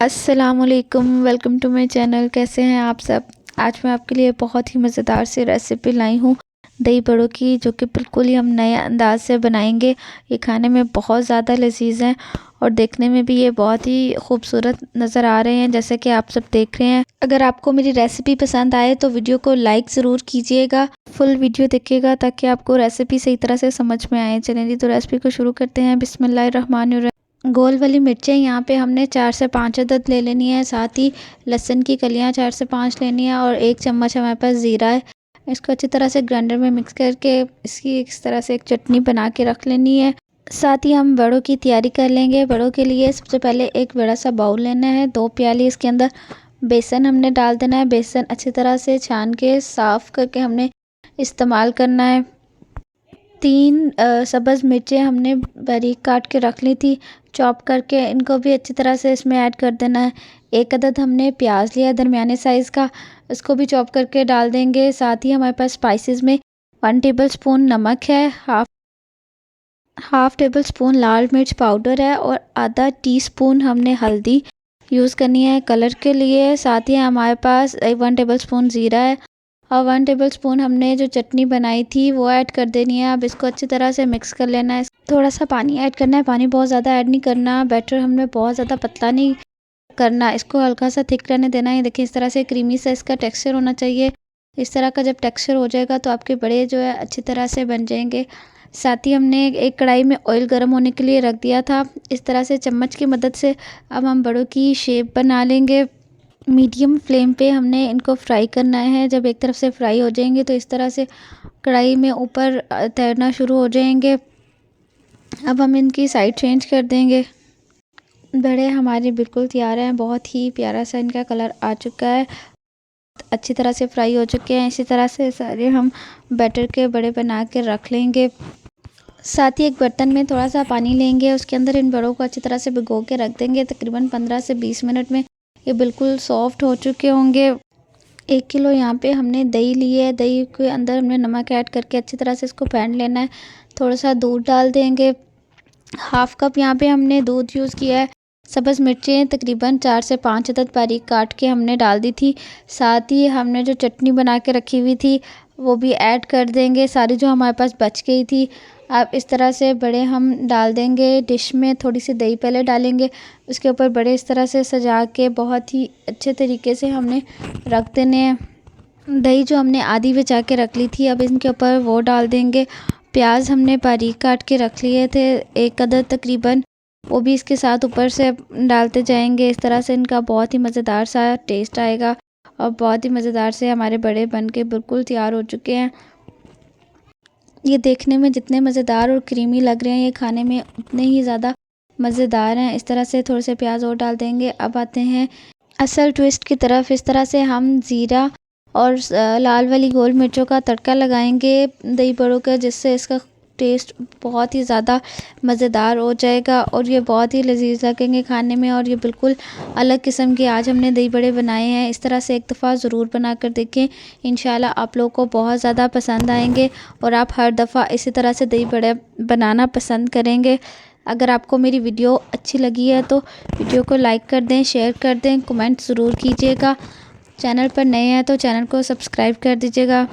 अस्सलामुअलैकुम, welcome to my channel. कैसे हैं आप सब। आज मैं आपके लिए बहुत ही मज़ेदार सी रेसिपी लाई हूँ दही बड़ों की, जो कि बिल्कुल ही हम नए अंदाज से बनाएंगे। ये खाने में बहुत ज़्यादा लजीज हैं और देखने में भी ये बहुत ही खूबसूरत नज़र आ रहे हैं, जैसे कि आप सब देख रहे हैं। अगर आपको मेरी रेसिपी पसंद आए तो वीडियो को लाइक ज़रूर कीजिएगा, फुल वीडियो देखिएगा ताकि आपको रेसिपी सही तरह से समझ में आए। चलिए जी, तो रेसिपी को शुरू करते हैं। बिस्मिल्लाहिर्रहमानिर्रहीम। गोल वाली मिर्चें यहाँ पे हमने 4 से 5 अदद ले लेनी है। साथ ही लहसुन की कलियाँ 4 से 5 लेनी है और 1 चम्मच हमारे पास ज़ीरा है। इसको अच्छी तरह से ग्राइंडर में मिक्स करके इसकी इस तरह से एक चटनी बना के रख लेनी है। साथ ही हम बड़ों की तैयारी कर लेंगे। बड़ों के लिए सबसे पहले एक बड़ा सा बाउल लेना है। 2 प्याली इसके अंदर बेसन हमने डाल देना है। बेसन अच्छी तरह से छान के साफ़ करके हमने इस्तेमाल करना है। 3 सब्ज़ मिर्चें हमने बारीक काट के रख ली थी, चॉप करके। इनको भी अच्छी तरह से इसमें ऐड कर देना है। 1 अदद हमने प्याज लिया दरमियाने साइज़ का, इसको भी चॉप करके डाल देंगे। साथ ही हमारे पास स्पाइसेस में 1 टेबलस्पून नमक है, हाफ टेबल स्पून लाल मिर्च पाउडर है और आधा टीस्पून हमने हल्दी यूज़ करनी है कलर के लिए। साथ ही हमारे पास 1 टेबलस्पून ज़ीरा है और 1 टेबलस्पून हमने जो चटनी बनाई थी वो ऐड कर देनी है। अब इसको अच्छी तरह से मिक्स कर लेना है। थोड़ा सा पानी ऐड करना है, पानी बहुत ज़्यादा ऐड नहीं करना। बैटर हमने बहुत ज़्यादा पतला नहीं करना, इसको हल्का सा थिक रहने देना है। देखिए इस तरह से क्रीमी सा इसका टेक्सचर होना चाहिए। इस तरह का जब टेक्सचर हो जाएगा तो आपके बड़े जो है अच्छी तरह से बन जाएंगे। साथ ही हमने एक कढ़ाई में ऑयल गर्म होने के लिए रख दिया था। इस तरह से चम्मच की मदद से अब हम बड़ों की शेप बना लेंगे। मीडियम फ्लेम पे हमने इनको फ्राई करना है। जब एक तरफ से फ्राई हो जाएंगे तो इस तरह से कढ़ाई में ऊपर तैरना शुरू हो जाएंगे। अब हम इनकी साइड चेंज कर देंगे। बड़े हमारे बिल्कुल तैयार हैं। बहुत ही प्यारा सा इनका कलर आ चुका है, अच्छी तरह से फ्राई हो चुके हैं। इसी तरह से सारे हम बैटर के बड़े बना के रख लेंगे। साथ ही एक बर्तन में थोड़ा सा पानी लेंगे, उसके अंदर इन बड़ों को अच्छी तरह से भिगो के रख देंगे। तकरीबन 15 से 20 मिनट में ये बिल्कुल सॉफ्ट हो चुके होंगे। 1 किलो यहाँ पे हमने दही ली है। दही के अंदर हमने नमक ऐड करके अच्छी तरह से इसको फेंट लेना है। थोड़ा सा दूध डाल देंगे। हाफ कप यहाँ पे हमने दूध यूज़ किया है। सब्ज़ मिर्चें तकरीबन 4 से 5 अदद बारीक काट के हमने डाल दी थी। साथ ही हमने जो चटनी बना के रखी हुई थी वो भी ऐड कर देंगे, सारी जो हमारे पास बच गई थी। अब इस तरह से बड़े हम डाल देंगे डिश में। थोड़ी सी दही पहले डालेंगे, उसके ऊपर बड़े इस तरह से सजा के बहुत ही अच्छे तरीके से हमने रख देने हैं। दही जो हमने आधी बचा के रख ली थी, अब इनके ऊपर वो डाल देंगे। प्याज हमने बारीक काट के रख लिए थे 1 अदद तकरीबन, वो भी इसके साथ ऊपर से डालते जाएंगे। इस तरह से इनका बहुत ही मज़ेदार सा टेस्ट आएगा और बहुत ही मज़ेदार से हमारे बड़े बन के बिल्कुल तैयार हो चुके हैं। ये देखने में जितने मज़ेदार और क्रीमी लग रहे हैं, ये खाने में उतने ही ज़्यादा मज़ेदार हैं। इस तरह से थोड़े से प्याज और डाल देंगे। अब आते हैं असल ट्विस्ट की तरफ। इस तरह से हम ज़ीरा और लाल वाली गोल मिर्चों का तड़का लगाएंगे दही बड़ों का, जिससे इसका टेस्ट बहुत ही ज़्यादा मज़ेदार हो जाएगा और ये बहुत ही लजीज लगेंगे खाने में। और ये बिल्कुल अलग किस्म के आज हमने दही बड़े बनाए हैं। इस तरह से एक दफ़ा ज़रूर बना कर देखें, इंशाल्लाह आप लोगों को बहुत ज़्यादा पसंद आएंगे और आप हर दफ़ा इसी तरह से दही बड़े बनाना पसंद करेंगे। अगर आपको मेरी वीडियो अच्छी लगी है तो वीडियो को लाइक कर दें, शेयर कर दें, कमेंट ज़रूर कीजिएगा। चैनल पर नए हैं तो चैनल को सब्सक्राइब कर दीजिएगा,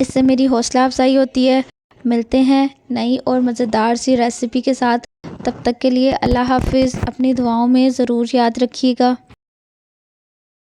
इससे मेरी हौसला अफजाई होती है। मिलते हैं नई और मज़ेदार सी रेसिपी के साथ। तब तक के लिए अल्लाह हाफिज़। अपनी दुआओं में ज़रूर याद रखिएगा।